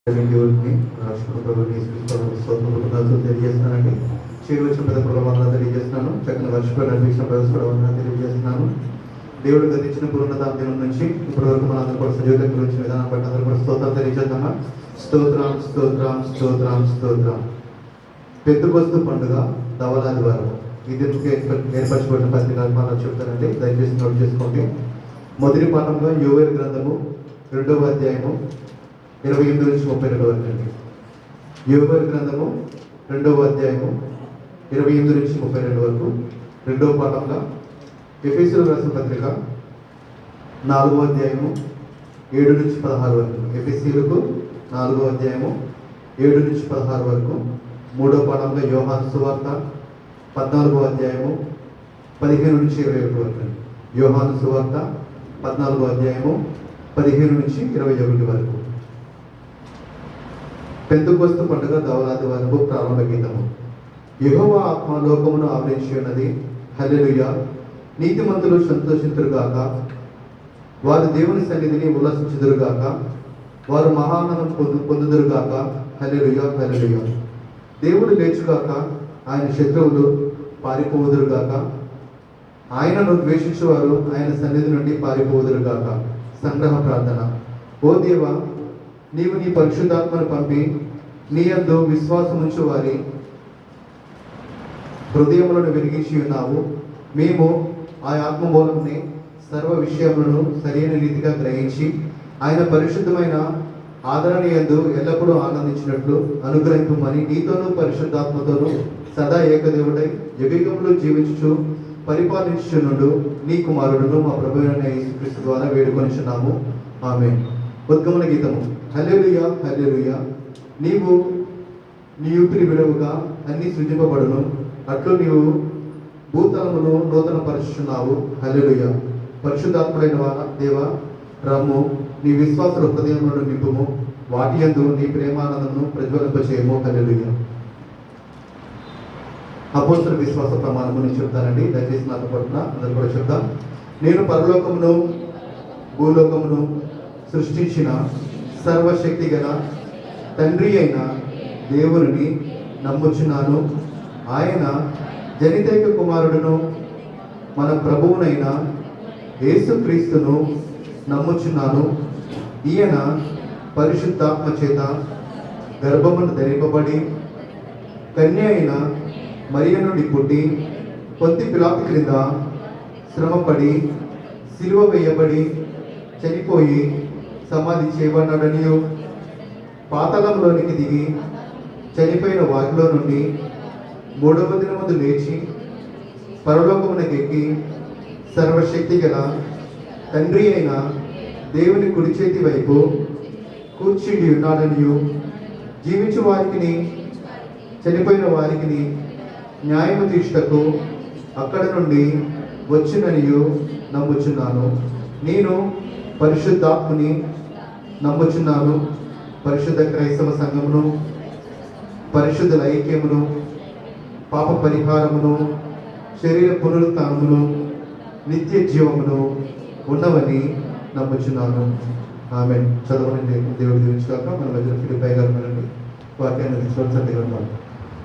దేవుడిని తెలియజేస్తున్నానండి. చేరు వచ్చిన పెద్ద ప్రభావాలను తెలియజేస్తున్నాను. చక్కని వర్షపై నడిపించిన ప్రవేశపడవాలని తెలియజేస్తున్నాను. దేవుడు గతించిన పూర్ణతాంత్యం నుంచి ఇప్పటి వరకు మన అందరూ కూడా సజీవుల గురించి విధానం బట్టి అందరూ కూడా స్తోత్రం తెలియజేద్దామా? స్తోత్రం స్తోత్రం స్తోత్రం స్తోత్రం. పెద్దుకొస్తు పండుగ దవలాది వారం ఇది ఏర్పరచబడిన పత్రిక మనం చెప్తానండి. దయచేసి నోట్ చేసుకోండి. మొదటి పాఠంలో యోవేలు గ్రంథము 2వ అధ్యాయము 28 నుంచి 32 వరకు అండి. యోవేలు గ్రంథము 2వ అధ్యాయము 28 నుంచి 32 వరకు. 2వ పాఠంలో ఎఫెసీయులకు రాసిన పత్రిక 4వ అధ్యాయము 7 నుంచి 16 వరకు. ఎఫెసీయులకు 4వ అధ్యాయము 7 నుంచి 16 వరకు. 3వ పాఠంలో యోహాను సువార్త 14వ అధ్యాయము 15 నుంచి 21 వరకు అండి. యోహాను సువార్త 14వ అధ్యాయము 15 నుంచి 21 వరకు. పెంతెకొస్తు పండుగ దవలాది వారము ప్రారంభ గీతము. యెహోవా ఆత్మ లోకమును ఆవరించి ఉన్నది. హల్లెలూయా. నీతిమంతులు సంతోషింతురుగాక, వారు దేవుని సన్నిధిని ఉల్లాసించుదురుగాక, వారు మహానందం పొందుదురుగాక. హల్లెలూయా హల్లెలూయా. దేవుడు లేచుగాక, ఆయన శత్రువులు పారిపోవుదురుగాక, ఆయనను ద్వేషించువారు ఆయన సన్నిధి నుండి పారిపోవుదురుగాక. సంగ్రహ ప్రార్థన. ఓ దేవా, నీవు నీ పరిశుద్ధాత్మను పంపి నీ యందు విశ్వాసముంచు వారి హృదయములను వెలిగించి ఉన్నావు. మేము ఆ ఆత్మ మూలంని సర్వ విషయములను సరైన రీతిగా గ్రహించి ఆయన పరిశుద్ధమైన ఆదరణ యందు ఎల్లప్పుడూ ఆనందించినట్లు అనుగ్రహింపమని నీతోనూ పరిశుద్ధాత్మతోనూ సదా ఏకదేవుడై యుగయుగములు జీవించుచు పరిపాలించుచునుడు నీ కుమారుడును మా ప్రభువైన యేసుక్రీస్తు ద్వారా వేడుకొనిచున్నాము. ఆమేన్. ఉద్గమన గీతము. హల్లెలూయా హల్లెలూయా. నీవు నీ ఊపిరి విలువగా అన్ని సృజింపబడును, అట్లు నీవు భూతలమును నూతన పరుచుచున్నావు. హల్లెలూయా. పరిశుద్ధాత్ముడైన దేవ రమ్ము, నీ విశ్వాసుల హృదయములను నింపుము, వాటి యందు నీ ప్రేమానందమును ప్రజ్వలింపచేయము. హల్లెలూయా. అపోస్తలుల విశ్వాస ప్రమాణము నేను చెప్తానండి. దయచేసి నాతో పడుతున్నా అందరూ కూడా చెప్తాం. నేను పరలోకమును భూలోకమును సృష్టించిన సర్వశక్తి గల తండ్రి అయిన దేవుని నమ్ముచున్నాను. ఆయన జనితైక కుమారుడును మన ప్రభువునైన యేసుక్రీస్తును నమ్ముచున్నాను. ఈయన పరిశుద్ధాత్మ చేత గర్భమును ధరింపబడి కన్య అయిన మరియ నుండి పుట్టి పొంతి పిలాతు క్రింద శ్రమపడి సిలువ వేయబడి చనిపోయి సమాధి చేయబడినాడనియు, పాతాళంలోనికి దిగి చనిపోయిన వాటిలో నుండి 3వ దినమందు లేచి పరలోకమునకెక్కి సర్వశక్తి గల తండ్రి అయిన దేవుని కుడి చేతి వైపు కూర్చుండి ఉన్నాడనియు, జీవించు వారికి చనిపోయిన వారికి న్యాయము తీర్చుటకు అక్కడ నుండి వచ్చిననియు నమ్ముచున్నాను. నేను పరిశుద్ధాత్మని నమ్ముచున్నాను. పరిశుద్ధ క్రైస్తవ సంఘమును, పరిశుద్ధుల ఐక్యమును, పాప పరిహారమును, శరీర పునరుత్థానమును, నిత్య జీవమును ఉన్నవని నమ్ముచున్నాను. ఆమేన్. చదవని దేవుడు దీవించుగాక. మన మధ్యలో ఫిలిప్పై గారు వాక్యాన్ని తీసుకోవాల్సిందిగా ఉన్నాను.